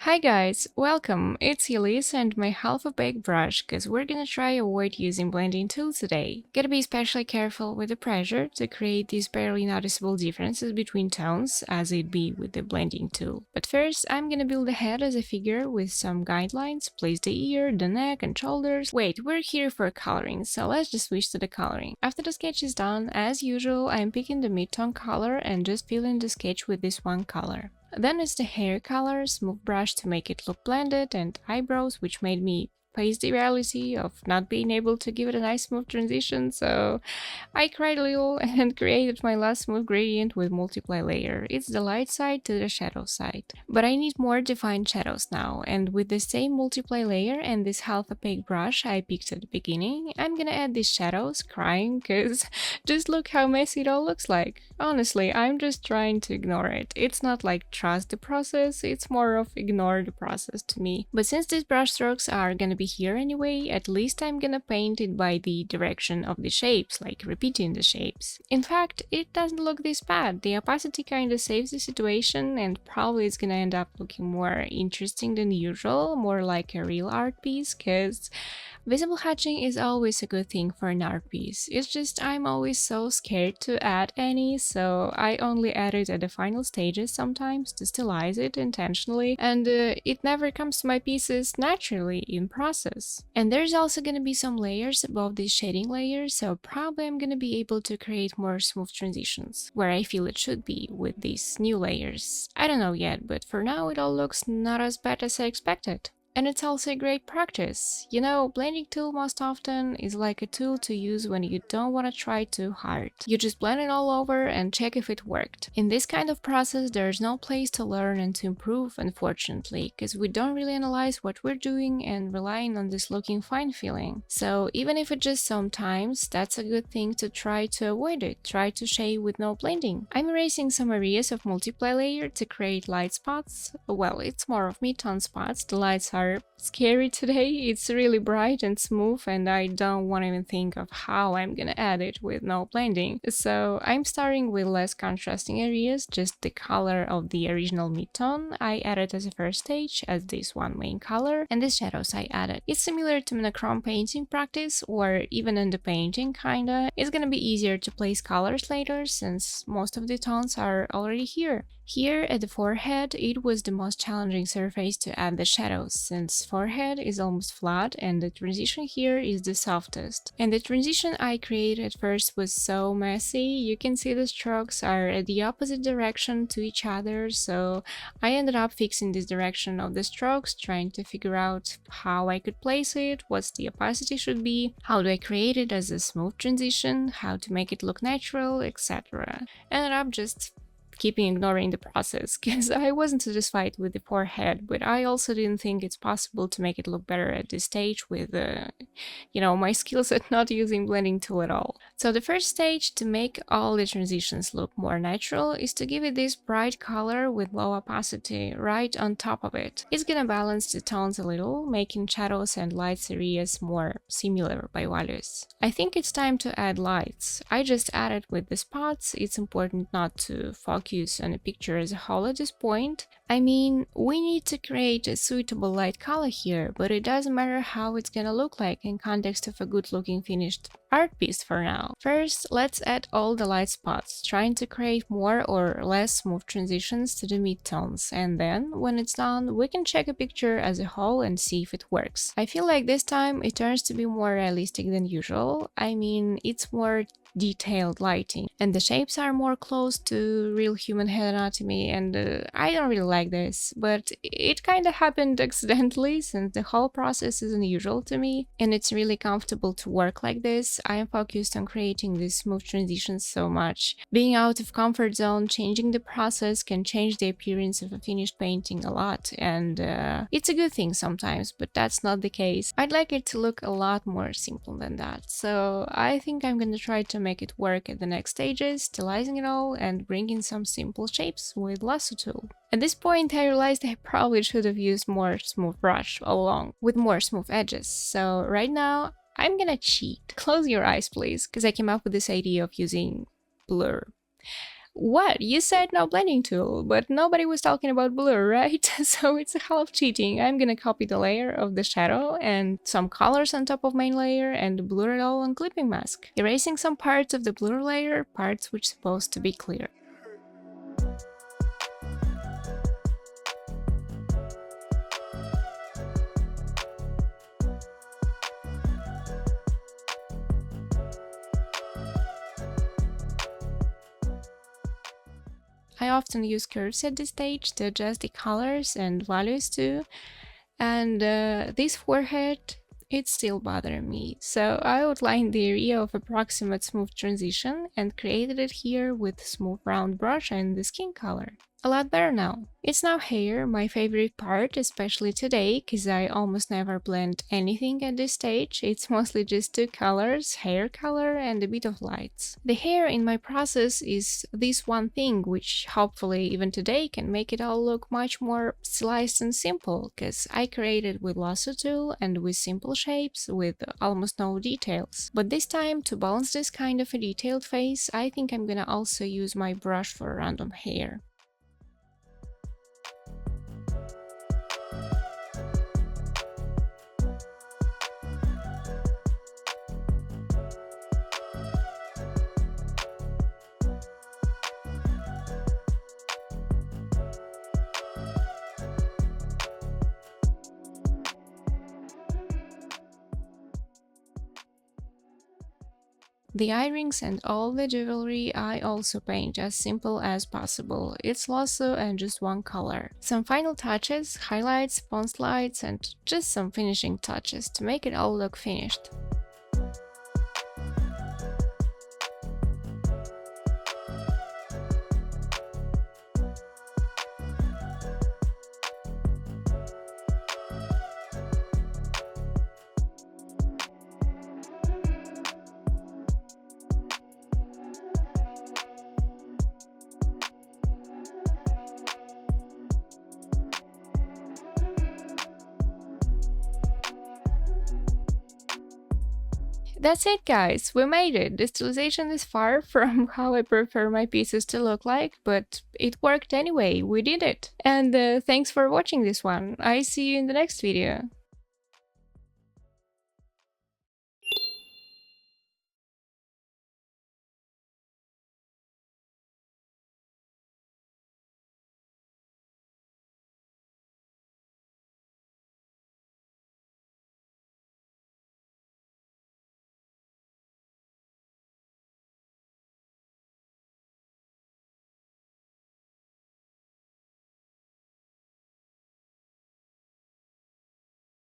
Hi guys, welcome, it's Elise and my half-baked brush cause we're gonna try avoid using blending tools today. Gotta be especially careful with the pressure to create these barely noticeable differences between tones as it'd be with the blending tool. But first, I'm gonna build the head as a figure with some guidelines, place the ear, the neck and shoulders. Wait, we're here for coloring, so let's just switch to the coloring. After the sketch is done, as usual, I'm picking the mid-tone color and just filling the sketch with this one color. Then it's the hair color, smooth brush to make it look blended, and eyebrows, which made me face the reality of not being able to give it a nice smooth transition, so I cried a little and created my last smooth gradient with multiply layer. It's the light side to the shadow side. But I need more defined shadows now, and with the same multiply layer and this half opaque brush I picked at the beginning, I'm gonna add these shadows, crying, cause just look how messy it all looks like. Honestly, I'm just trying to ignore it. It's not like trust the process, it's more of ignore the process to me. But since these brush strokes are gonna be here anyway, at least I'm gonna paint it by the direction of the shapes, like repeating the shapes. In fact, it doesn't look this bad. The opacity kinda saves the situation and probably it's gonna end up looking more interesting than usual, more like a real art piece, cause visible hatching is always a good thing for an art piece. It's just I'm always so scared to add any, so I only add it at the final stages sometimes to stylize it intentionally, and it never comes to my pieces naturally in process. And there's also gonna be some layers above these shading layers, so probably I'm gonna be able to create more smooth transitions, where I feel it should be with these new layers. I don't know yet, but for now it all looks not as bad as I expected. And it's also a great practice. You know, blending tool most often is like a tool to use when you don't want to try too hard. You just blend it all over and check if it worked. In this kind of process, there's no place to learn and to improve, unfortunately, because we don't really analyze what we're doing and relying on this looking fine feeling. So even if it just sometimes, that's a good thing to try to avoid it. Try to shade with no blending. I'm erasing some areas of multiply layer to create light spots. Well, it's more of mid-tone spots. The lights are scary today. It's really bright and smooth and I don't want to even think of how I'm gonna add it with no blending. So I'm starting with less contrasting areas, just the color of the original mid-tone I added as a first stage as this one main color, and the shadows I added. It's similar to monochrome painting practice or even in the painting kinda. It's gonna be easier to place colors later since most of the tones are already here. Here at the forehead, it was the most challenging surface to add the shadows, since forehead is almost flat and the transition here is the softest. And the transition I created at first was so messy. You can see the strokes are at the opposite direction to each other, so I ended up fixing this direction of the strokes, trying to figure out how I could place it, what the opacity should be, how do I create it as a smooth transition, how to make it look natural, etc. Ended up just keeping ignoring the process because I wasn't satisfied with the forehead, but I also didn't think it's possible to make it look better at this stage with, my skills at not using blending tool at all. So the first stage to make all the transitions look more natural is to give it this bright color with low opacity right on top of it. It's gonna balance the tones a little, making shadows and lights areas more similar by values. I think it's time to add lights. I just added with the spots. It's important not to focus on a picture as a whole at this point. I mean, we need to create a suitable light color here, but it doesn't matter how it's gonna look like in context of a good looking finished art piece for now. First, let's add all the light spots, trying to create more or less smooth transitions to the midtones, and then, when it's done, we can check a picture as a whole and see if it works. I feel like this time it turns to be more realistic than usual. I mean, it's more detailed lighting and the shapes are more close to real human head anatomy, and I don't really like this, but it kind of happened accidentally since the whole process is unusual to me and it's really comfortable to work like this. I am focused on creating these smooth transitions so much. Being out of comfort zone, changing the process can change the appearance of a finished painting a lot, and it's a good thing sometimes, but that's not the case. I'd like it to look a lot more simple than that, so I think I'm gonna try to make it work at the next stages, stylizing it all and bringing some simple shapes with lasso tool. At this point I realized I probably should have used more smooth brush all along, with more smooth edges, so right now I'm gonna cheat. Close your eyes please, because I came up with this idea of using blur. What? You said no blending tool, but nobody was talking about blur, right? So it's a half cheating. I'm gonna copy the layer of the shadow and some colors on top of main layer and blur it all on clipping mask, erasing some parts of the blur layer, parts which supposed to be clear. I often use curves at this stage to adjust the colors and values too, and this forehead, it's still bothering me, so I outlined the area of approximate smooth transition and created it here with smooth round brush and the skin color. A lot better now. It's now hair, my favorite part, especially today, cause I almost never blend anything at this stage. It's mostly just two colors, hair color and a bit of lights. The hair in my process is this one thing which hopefully even today can make it all look much more stylized and simple, cause I created with lasso tool and with simple shapes with almost no details. But this time, to balance this kind of a detailed face, I think I'm gonna also use my brush for random hair. The earrings and all the jewelry I also paint as simple as possible. It's lasso and just one color. Some final touches, highlights, pond lights and just some finishing touches to make it all look finished. That's it, guys, we made it! The stylization is far from how I prefer my pieces to look like, but it worked anyway, we did it! And thanks for watching this one, I see you in the next video!